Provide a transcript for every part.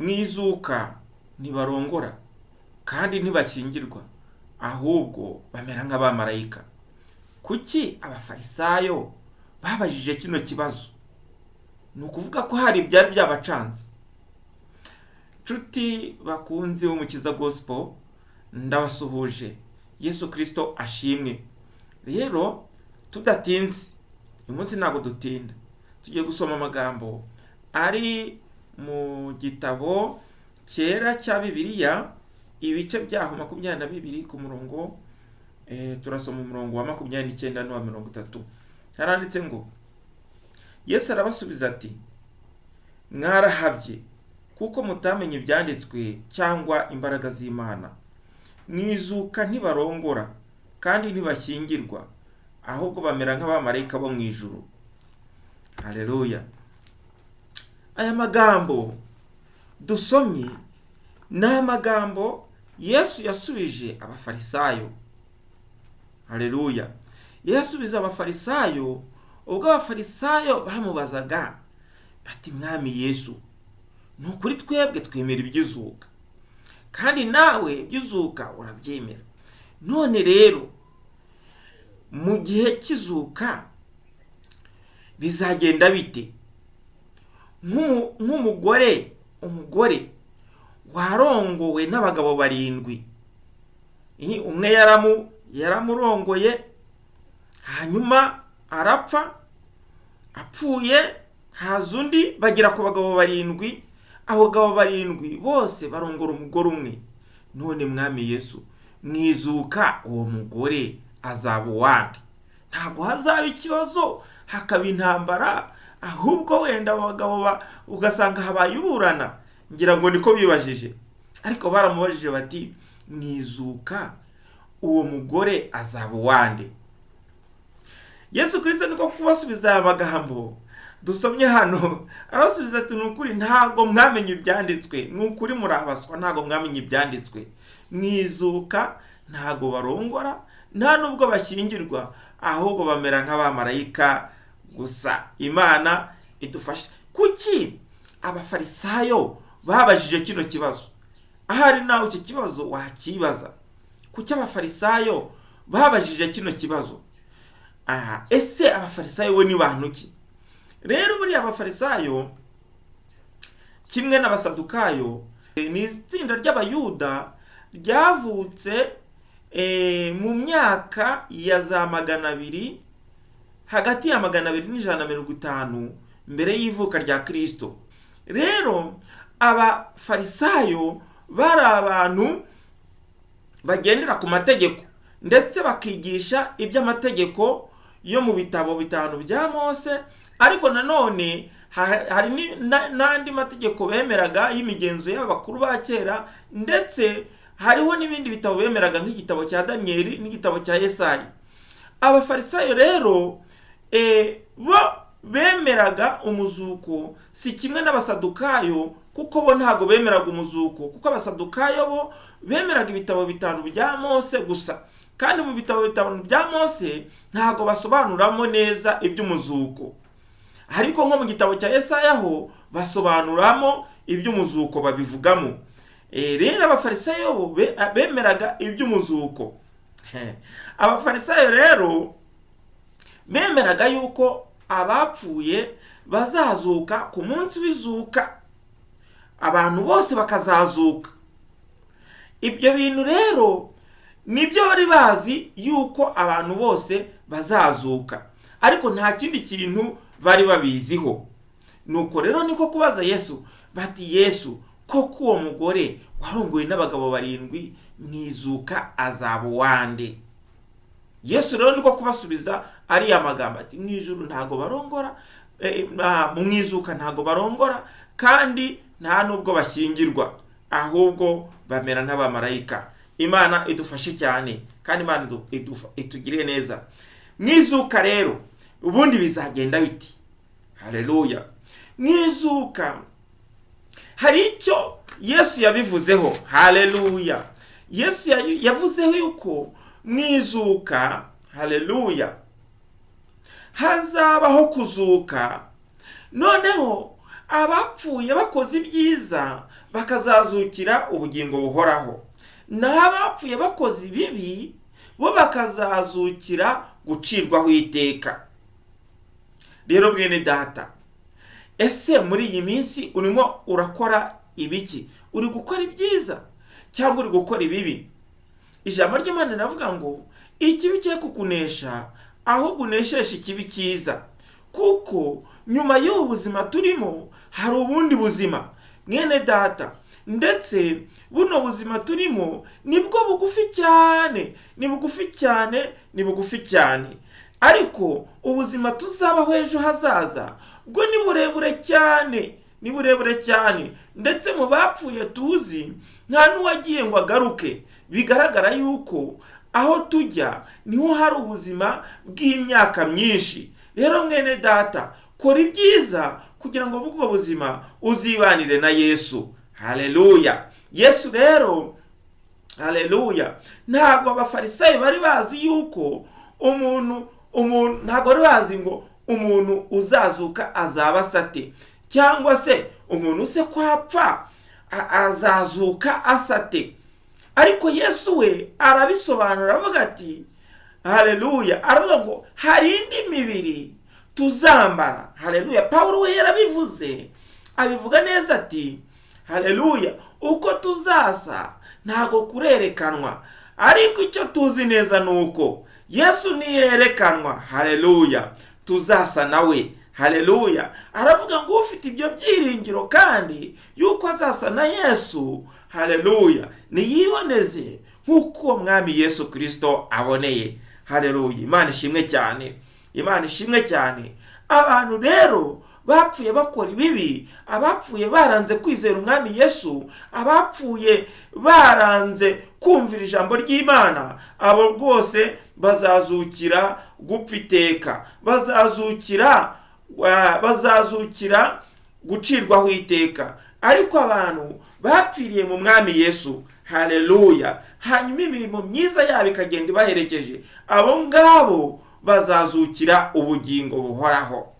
mwizuka ntibarongora kandi ntibashyingirwa, ahubwo bamera nk'abamarayika. Kuki abafarisayo babajije kino kibazo? Ni ukuvuga ko hari ibyari byabacanze. Nshuti bakunzi b'Umukiza Gospel, ndabasuhuje. Yesu Kristo ashimwe. Rero tudatinze, uyu munsi ntabwo dutinda, tugiye gusoma amagambo ari mu gitabo cyera cya Bibiliya, ibice byaho 22 ku murongo, turasoma umurongo wa 29 n'uwa 30. Haranditse ngo, Yesu arabasubiza ati, mwarahabye kuko mutamenye ibyanditswe cyangwa imbaraga z'Imana. Mwizuka ntibarongora kandi ntibashyingirwa, ahubwo bamera nk'abamarayika bo mu ijuru. Haleluya. Aya magambo dusomye ni amagambo Yesu yasubije abafarisayo. Haleluya. Yasubiza abafarisayo ubwo abafarisayo bamubazaga bati, mwami Yesu, ni ukuri twebwe twemera iby'izuka, kandi nawe iby'izuka urabyemera. None rero mu gihe cy'izuka bizagenda bite? Nk'umugore warongowe n'abagabo 7, umwe yaramurongoye, hanyuma arapfa. Apfuye haza undi, bagera ku bagabo 7. Abo bagabo 7 bose barongora umugore umwe. None mwami Yesu, mwizuka uwo mugore azaba uwande? Ntabwo hazaba ikibazo, hakaba intambara, ahubwo wenda abagabo ugasanga habaye uburana. Ngira ngo niko bibajije. Ariko baramubajije bati, mwizuka uwo mugore azaba uwande? Yesu Kristo niko kubasubiza aya magambo dusomye hano. Arasubiza ati, nukuri ntago mwamenye ibyanditswe, nukuri murabaswa, ntago mwamenye ibyanditswe. Mwizuka ntago barongora, nta nubwo bashyingirwa, ahubwo bamera nk'abamarayika gusa. Imana idufashe. Kuki abafarisayo babajije kino kibazo? Ahari nawe iki kibazo wakibaza. Kuki abafarisayo babajije kino kibazo? Ese abafarisayo bo ni bantu ki? Rero buri abafarisayo kimwe n'abasadukayo ni itsinda ry'abayuda ryavutse mu myaka ya za 200, hagati ya 200 n' 150 mbere y'ivuka rya Kristo. Rero abafarisayo bari abantu bagendera ku mategeko, ndetse bakigisha iby'amategeko yo mu bitabo 5 bya Mose. Ariko nanone hari n'andi mategeko bemeraga y'imigenzo y'abakuru ba kera, ndetse hariho n'ibindi bitabo bemeraga nk'igitabo cya Danieli n'igitabo cya Yesayi. Abafarisayo rero bo bemeraga umuzuko, si kimwe n'abasadukayo, kuko bo ntago bemeraga umuzuko. Kuko abasadukayo bo bemeraga ibitabo 5 bya Mose gusa, kandi mu bitabo 5 bya Mose ntago basobanuramo neza iby'umuzuko. Ariko nko mu gitabo cya Yesaya ho basobanuramo iby'umuzuko, babivugamo. Rero abafarisayo bemeraga iby'umuzuko. Abafarisayo rero bemeraga yuko abapfuye bazazuka ku munsi w'izuka, abantu bose bakazazuka. Ibyo bintu rero nibyo bari bazi, yuko abantu bose bazazuka, ariko nta kindi kintu bari babiziho. Nuko rero niko kubaza Yesu bati, Yesu, koko uwo mugore warongowe n'abagabo 7 mwizuka azaba uwande? Yesu rero niko kubasubiza ari amagambo ati, mwijuru ntago barongora, mwizuka ntago barongora, kandi nta nubwo bashyingirwa, ahubwo bamera nk'abamarayika. Imana idufashe cyane, kandi Imana itugirire neza. Mwizuka rero ubundi bizagenda biti? Haleluya. Mwizuka hari icyo Yesu yabivuzeho. Haleluya. Yesu yavuzeho yuko mwizuka, haleluya, hazabaho kuzuka. Noneho abapfuye bakoze ibyiza bakazazukira ubugingo buhoraho, n'abapfuye bakoze ibibi bo bakazazukira gucirwaho iteka. Rero mwene data, ese muri iyi minsi urimo urakora ibiki? Uri gukora ibyiza cyangwa uri gukora ibibi? Ijambo ry'Imana riravuga ngo ikibi cye kukunesha ahubwo unesheshe ikibi cyiza, kuko nyuma y'ubu buzima turimo hari ubundi buzima. Mwene data, ndetse buno buzima turimo nibwo bugufi cyane, ni bugufi cyane, ni bugufi cyane. Ariko ubuzima tuzabaho ejo hazaza bwo ni burebure cyane, ni burebure cyane. Ndetse mu bapfuye tuzi nta n'uwagiye ngo agaruke. Bigaragara yuko aho tujya niho hari ubuzima bw'imyaka myinshi. Rero mwene data, kora ibyiza kugira ngo ubwo buzima uzibanire na Yesu. Haleluya! Yesu rero, haleluya, ntabwo abafarisayo bari bazi yuko umuntu ntabwo bari bazi ngo umuntu uzazuka azaba sate, cyangwa se umuntu se kwapfa azazuka asate. Ariko Yesu we arabisobanura avuga ati, haleluya, aravuga ngo hari indi mibiri tuzambara. Haleluya! Pawulo we yarabivuze, abivuga neza ati, haleluya, uko tuzasa ntago kurerekanwa, ariko icyo tuzi neza nuko Yesu niyerekanwa, haleluya, tuzasa nawe. Haleluya! Aravuga ngo ufite ibyo byiringiro kandi yuko azasa na Yesu, haleluya, niyiboneze nk'uko mwami Yesu Kristo aboneye. Haleluya! Imana ishimwe cyane, Imana ishimwe cyane. Abantu rero bapfuye bakora ibibi, abapfuye baranze kwizera umwami Yesu, abapfuye baranze kumvira ijambo ry'Imana, abo rwose bazazukira gupfa iteka, bazazukira gucirwaho iteka. Ariko abantu bapfiriye mu mwami Yesu, haleluya, hanyuma imirimo myiza yabo ikagenda ibaherekeje, abo ngabo bazazukira ubugingo buhoraho.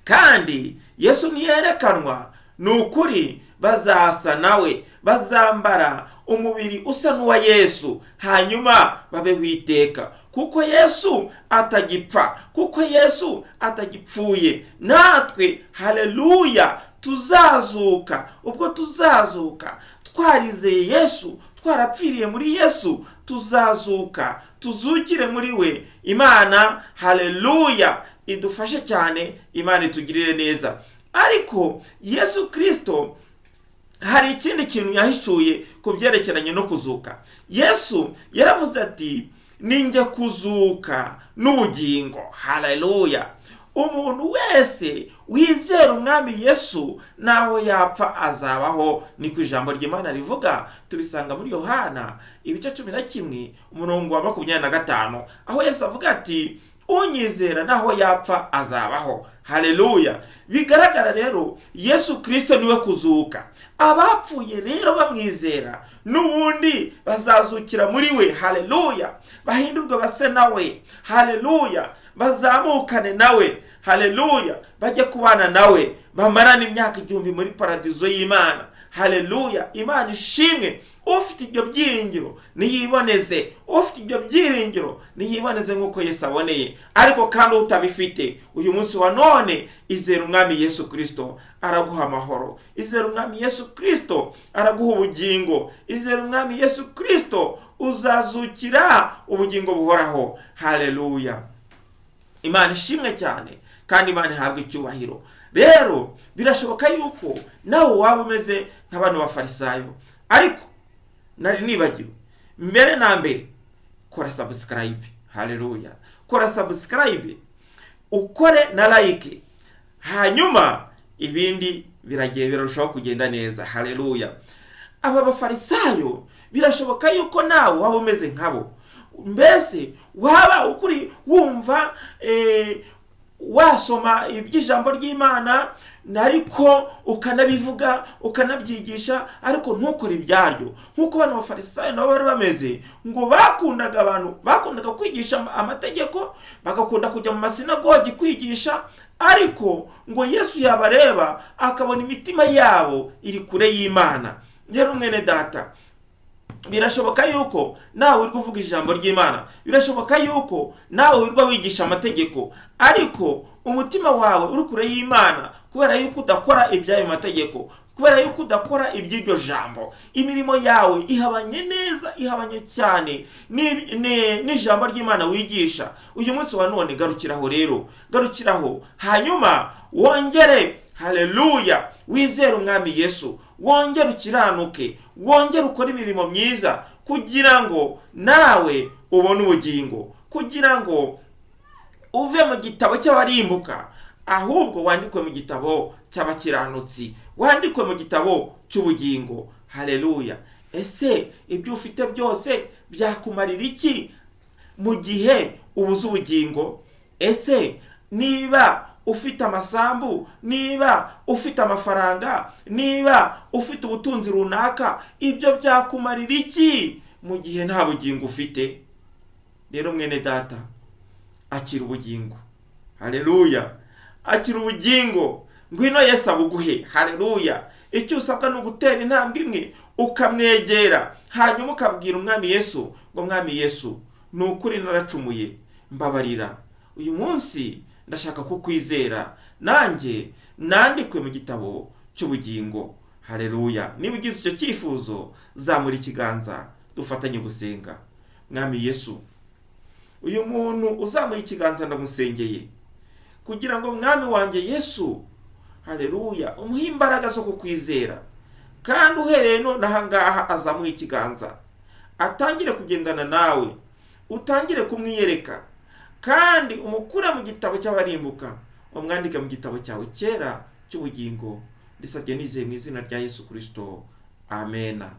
Kandi Yesu niyerekanwa, ni ukuri bazasa nawe, bazambara umubiri usa n'uwa Yesu, hanyuma babeho iteka. Kuko Yesu atagipfa, kuko Yesu atagipfuye, natwe, haleluya, tuzazuka. Ubwo tuzazuka twarizeye Yesu, twarapfiriye muri Yesu, tuzazuka, tuzukire muri we. Imana, haleluya, idufashe cyane, Imana itugirire neza. Ariko Yesu Kristo hari ikindi kintu yahishuye ku byerekeranye no kuzuka. Yesu yaravuze ati, ninjye kuzuka n'ubugingo. Haleluya! Umuntu wese wizera umwami Yesu naho yapfa azabaho, niko ijambo ry'Imana rivuga. Tubisanga muri Yohana ibice 11 umurongo wa 25, aho Yesu avuga ati, unyizera naho yapfa azabaho. Haleluya! Bigaragara rero Yesu Kristo niwe kuzuka. Abapfuye rero bamwizera n'ubundi bazazukira muri we. Haleluya! Bahindurwe base nawe. Haleluya! Bazamukane nawe. Haleluya! Bajye kubana nawe, bamarana imyaka 1000 muri paradizo y'Imana. Haleluya! Imana ishimwe. Ufite ibyo byiringiro niyiboneze, ufite ibyo byiringiro niyiboneze nk'uko Yesu aboneye. Ariko kandi utabifite, uyu munsi wa none izera umwami Yesu Kristo, araguha amahoro. Izera umwami Yesu Kristo, araguha ubugingo. Izera umwami Yesu Kristo, uzazukira ubugingo buhoraho. Haleluya! Imana ishimwe cyane, kandi Imana ihabwa icyubahiro. Rero birashoboka yuko nawe waba umeze nk'abantu b'Abafarisayo. Ariko nari nibagiwe, mbere na mbere kora subscribe. Haleluya! Kora subscribe, ukore na like, hanyuma ibindi biragiye birarushaho kugenda neza. Haleluya! Aba b'Abafarisayo birashoboka yuko nawe waba umeze nkabo. Mbese waba ukuri wumva wasoma iby'ijambo ry'Imana, ariko ukanabivuga ukanabyigisha, ariko ntukore ibyaryo. Nk'uko bano bafarisayo nabo bari bameze, ngo bakundaga kwigisha amategeko, bagakunda kujya mu masinagogi kwigisha, ariko ngo Yesu yabareba akabona imitima yabo iri kure y'Imana. Rero mwene data, birashoboka yuko nawe uri kuvuga ijambo ry'Imana, birashoboka yuko nawe uri wigisha amategeko, ariko umutima wawe uri kure y'Imana kubera yuko udakora iby'ayo mategeko, kubera yuko udakora iby'iryo jambo. Imirimo yawe ihabanye neza, ihabanye cyane n'ijambo ry'Imana wigisha. Uyu munsi wa none garukiraho rero, garukiraho, hanyuma wongere, haleluya, wizere umwami Yesu, wongere ukiranuke, wongere ukora imirimo myiza, kugira ngo nawe ubone ubugingo, kugira ngo uve mu gitabo cy'abarimbuka, ahubwo wandikwe mu gitabo cy'abakiranutsi, wandikwe mu gitabo cy'ubugingo. Haleluya. Ese ibyo ufite byose byakumarira iki mu gihe ubuze ubugingo? Ese niba ufite amasambu, niba ufite amafaranga, niba ufite ubutunzi runaka, ibyo byakumarira iki mu gihe nta bugingo ufite? Rero mwene data, akira ubugingo. Haleluya. Akira ubugingo, ngwino Yesu abuguhe. Haleluya. Icyo usabwa ni ugutera intambwe imwe ukamwegera, hanyuma ukabwira umwami Yesu ngo mwami Yesu, ni ukuri naracumuye, mbabarira, uyu munsi ndashaka kukwizera, nanjye nandikwe mu gitabo cy'ubugingo. Haleluya. Niba ugize icyo cyifuzo, zamura ikiganza dufatanye gusenga. Mwami Yesu, uyu muntu uzamuye ikiganza ndamusengeye, kugira ngo mwami wanjye Yesu, haleluya, umuhe imbaraga zo kukwizera, kandi uhereye none aha ngaha azamuye ikiganza, atangire kugendana nawe, utangire kumwiyereka, kandi umukure mu gitabo cy'abarimbuka, umwandike mu gitabo cyawe cyera cy'ubugingo. Ndisabye nizeye mu izina rya Yesu Kristo. Amena.